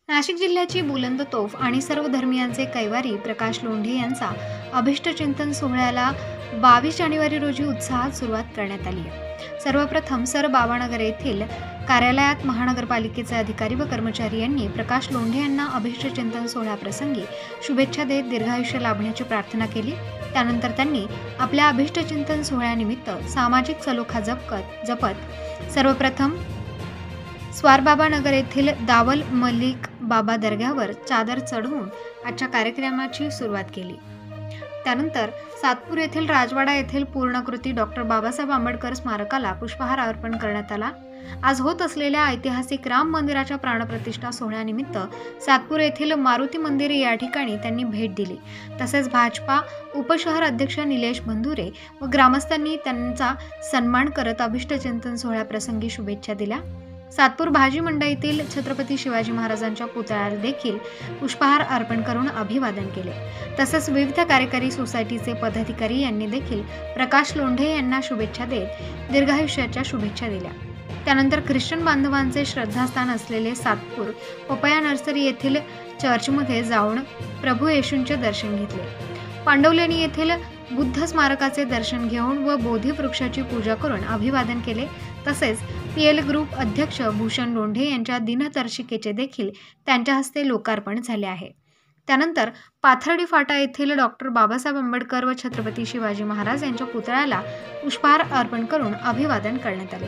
नाशिक जिल्ह्याची बुलंद तोफ आणि सर्व धर्मियांचे कैवारी प्रकाश लोंढे यांचा अभिष्टचिंतन सोहळ्याला 22 जानेवारी रोजी उत्साहात सुरुवात करण्यात आली आहे। सर्वप्रथम सर बाबानगर येथील कार्यालयात महानगरपालिकेचे अधिकारी व कर्मचारी यांनी प्रकाश लोंढे यांना अभिष्टचिंतन सोहळ्याप्रसंगी शुभेच्छा देत दीर्घायुष्य लाभण्याची प्रार्थना केली। त्यानंतर त्यांनी आपल्या अभिष्टचिंतन सोहळ्यानिमित्त सामाजिक सलोखा जपत सर्वप्रथम स्वारबाबानगर येथील दावल मलिक बाबा दर्ग्यावर चादर चढवून आजच्या कार्यक्रमाची सुरुवात केली। त्यानंतर सातपूर येथील राजवाडा येथील पूर्णकृती डॉक्टर बाबासाहेब आंबेडकर स्मारकाला पुष्पहार अर्पण करण्यात आला। आज होत असलेल्या ऐतिहासिक राम मंदिराच्या प्राणप्रतिष्ठा सोहळ्यानिमित्त सातपूर येथील मारुती मंदिर या ठिकाणी त्यांनी भेट दिली। तसेच भाजपा उपशहर अध्यक्ष निलेश बंधुरे व ग्रामस्थांनी त्यांचा सन्मान करत अभिष्टचिंतन सोहळ्याप्रसंगी शुभेच्छा दिल्या। सातपूर भाजी मंडईतील छत्रपती शिवाजी महाराजांच्या पुतळ्याला देखील पुष्पहार अर्पण करून अभिवादन केले। तसेच विविध कार्यकारी सोसायटीचे पदाधिकारी यांनी देखील प्रकाश लोंढे यांना शुभेच्छा देत दीर्घायुष्याच्या शुभेच्छा दिल्या। त्यानंतर ख्रिश्चन बांधवांचे श्रद्धास्थान असलेले सातपूर पपया नर्सरी येथील चर्चमध्ये जाऊन प्रभू येशूंचे दर्शन घेतले। पांडवलेणी येथील बुद्ध स्मारकाचे दर्शन घेऊन व बोधी वृक्षाची पूजा करून अभिवादन केले। तसेच पीएल ग्रुप अध्यक्ष भूषण लोंढे यांच्या दिनदर्शिकेचे देखील त्यांच्या हस्ते लोकार्पण झाले आहे। त्यानंतर पाथर्डी फाटा येथील डॉक्टर बाबासाहेब आंबेडकर व छत्रपती शिवाजी महाराज यांच्या पुतळ्याला पुष्पहार अर्पण करून अभिवादन करण्यात आले।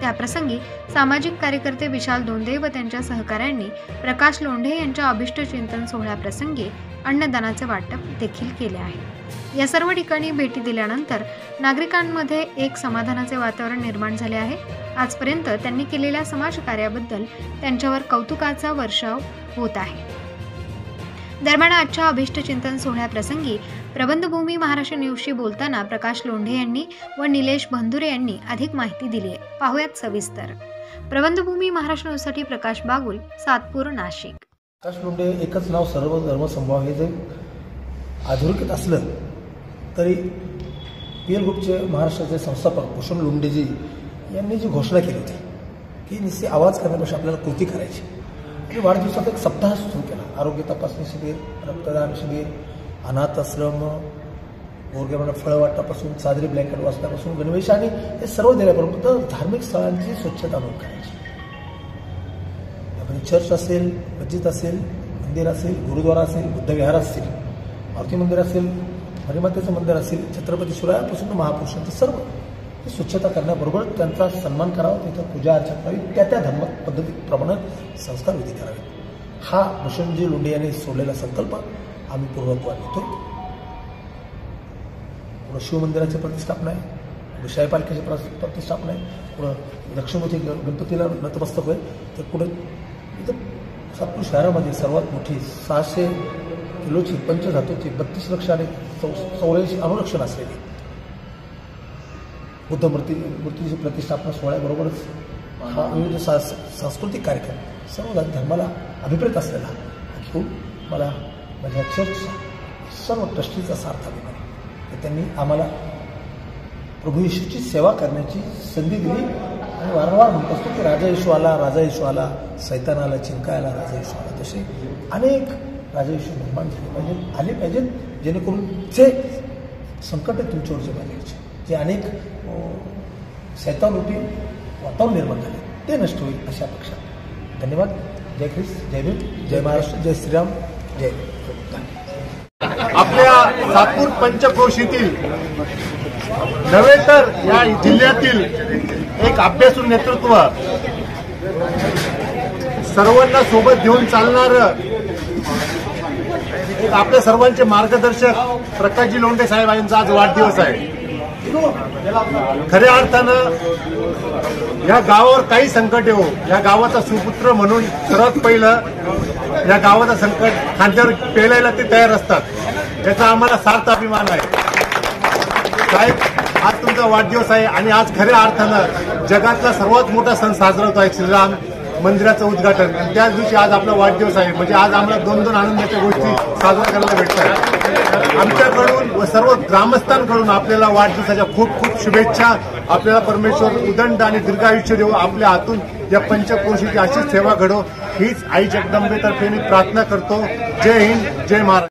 त्याप्रसंगी सामाजिक कार्यकर्ते विशाल दोंदे व त्यांच्या सहकाऱ्यांनी प्रकाश लोंढे यांच्या अभिष्टचिंतन सोहळ्याप्रसंगी अन्नदानाचे वाटप देखील केले आहे। या सर्व ठिकाणी भेटी दिल्यानंतर नागरिकांमध्ये एक समाधानाचे वातावरण निर्माण झाले आहे। आजपर्यंत त्यांनी केलेल्या समाजकार्याबद्दल त्यांच्यावर कौतुकाचा वर्षाव होत आहे। दरम्यान आजच्या अभिष्टचिंतन सोहळ्याप्रसंगी प्रबंधभूमी महाराष्ट्र न्यूजशी बोलताना प्रकाश लोंढे यांनी व निलेश बंधुरे यांनी अधिक माहिती दिली आहे। पाहुयात सविस्तर। प्रबंधभूमी महाराष्ट्र न्यूजसाठी प्रकाश बागुल, सातपूर, नाशिक। प्रकाश लोंढे एकच नाव सर्व धर्म समभाव हे जे अधोरेखित असलं तरी पीएल ग्रुपचे महाराष्ट्राचे संस्थापक भूषण लोंढेजी यांनी जी घोषणा केली होती की नुसती आवाज करण्यापेक्षा आपल्याला कृती करायची आणि वाढदिवसात एक सप्ताह सुरू केला। आरोग्य तपासणी शिबिर, रक्तदान शिबिर, अनाथ आश्रम, गोरगरिबांना फळं वाटपासून चादरी ब्लँकेट वाचण्यापासून गणवेश आणि हे सर्व दिल्यापर्यंत धार्मिक स्थळांची स्वच्छता नोंद करायची। त्यामध्ये चर्च असेल, मस्जिद असेल, मंदिर असेल, गुरुद्वारा असेल, बुद्धविहार असतील, मारुती मंदिर असेल, हरिमातेचं मंदिर असेल, छत्रपती शिवरायांपासून महापुरुषांचं सर्व ही स्वच्छता करण्याबरोबर त्यांचा सन्मान करावा, तिथं पूजा अर्चा करावी, त्या धर्म पद्धतीप्रमाणे संस्कार विधी करावे। हा भूषणजी लोंढे यांनी सोडलेला संकल्प आम्ही पूर्णत्वात नेतोय। पुढे शिवमंदिराची प्रतिष्ठापना आहे, पुढे शाही पालखीची प्रतिष्ठापना आहे, पुढे लक्ष्मीपती गणपतीला नतमस्तक होईल, तर पुढे इथं सातपूर शहरामध्ये सर्वात मोठी 600 किलोची पंचधातूची 32 लक्ष आणि 84 अनुरक्षण असलेली बुद्ध मूर्तीची प्रतिष्ठापना सोहळ्याबरोबरच हा विविध सांस्कृतिक कार्यक्रम सर्व धर्माला अभिप्रेत असलेला घेऊन मला माझ्या चर्चचा सर्व ट्रस्टीचा सार्थ अभिमान आहे। त्यांनी आम्हाला प्रभू येशूची सेवा करण्याची संधी दिली आणि वारंवार म्हणत असतो की राजा येशू आला, राजा येशू आला, सैतानाला चिंकायला राजा येशू आला। तसे अनेक राजा येशू निर्माण आले पाहिजेत जेणेकरून जे संकट तुमच्यावर जे बांधायचे, जे अनेक सैतानरूपी वातावरण निर्माण झाले ते नष्ट होईल अशा अपेक्षा। धन्यवाद। जय ख्रिस्त, जय भीम, जय महाराष्ट्र, जय श्रीराम, जय। आपल्या सातपूर पंचक्रोशीतील नव्हे तर या जिल्ह्यातील एक अभ्यासू नेतृत्व, सर्वांना सोबत घेऊन चालणारं एक आपल्या सर्वांचे मार्गदर्शक प्रकाशजी लोंढे साहेब यांचा आज वाढदिवस आहे। खऱ्या अर्थानं या गावावर काही संकट येऊ, या गावाचा सुपुत्र म्हणून सर्वात पहिलं या गावाचं संकट खांद्यावर पेलायला ते तयार असतात, याचा आम्हाला सार्थ अभिमान आहे। साहेब, आज तुमचा वाढदिवस आहे आणि आज खऱ्या अर्थानं जगातला सर्वात मोठा सण साजरा होत आहे, श्रीराम मंदिराचं उद्घाटन आणि त्याच दिवशी आज आपला वाढदिवस आहे. म्हणजे आज आम्हाला दोन आनंदाच्या गोष्टी साजऱ्या करायला भेटतात. आमच्याकडून व सर्व ग्रामस्थांकडून आपल्याला वाढदिवसाच्या खूप खूप शुभेच्छा. आपल्याला परमेश्वर उदंड आणि दीर्घायुष्य देऊ. आपल्या हातून या पंचक्रोशीची अशीच सेवा घडो हीच आई जगदंबेतर्फे मी प्रार्थना करतो. जय हिंद, जय महाराष्ट्र.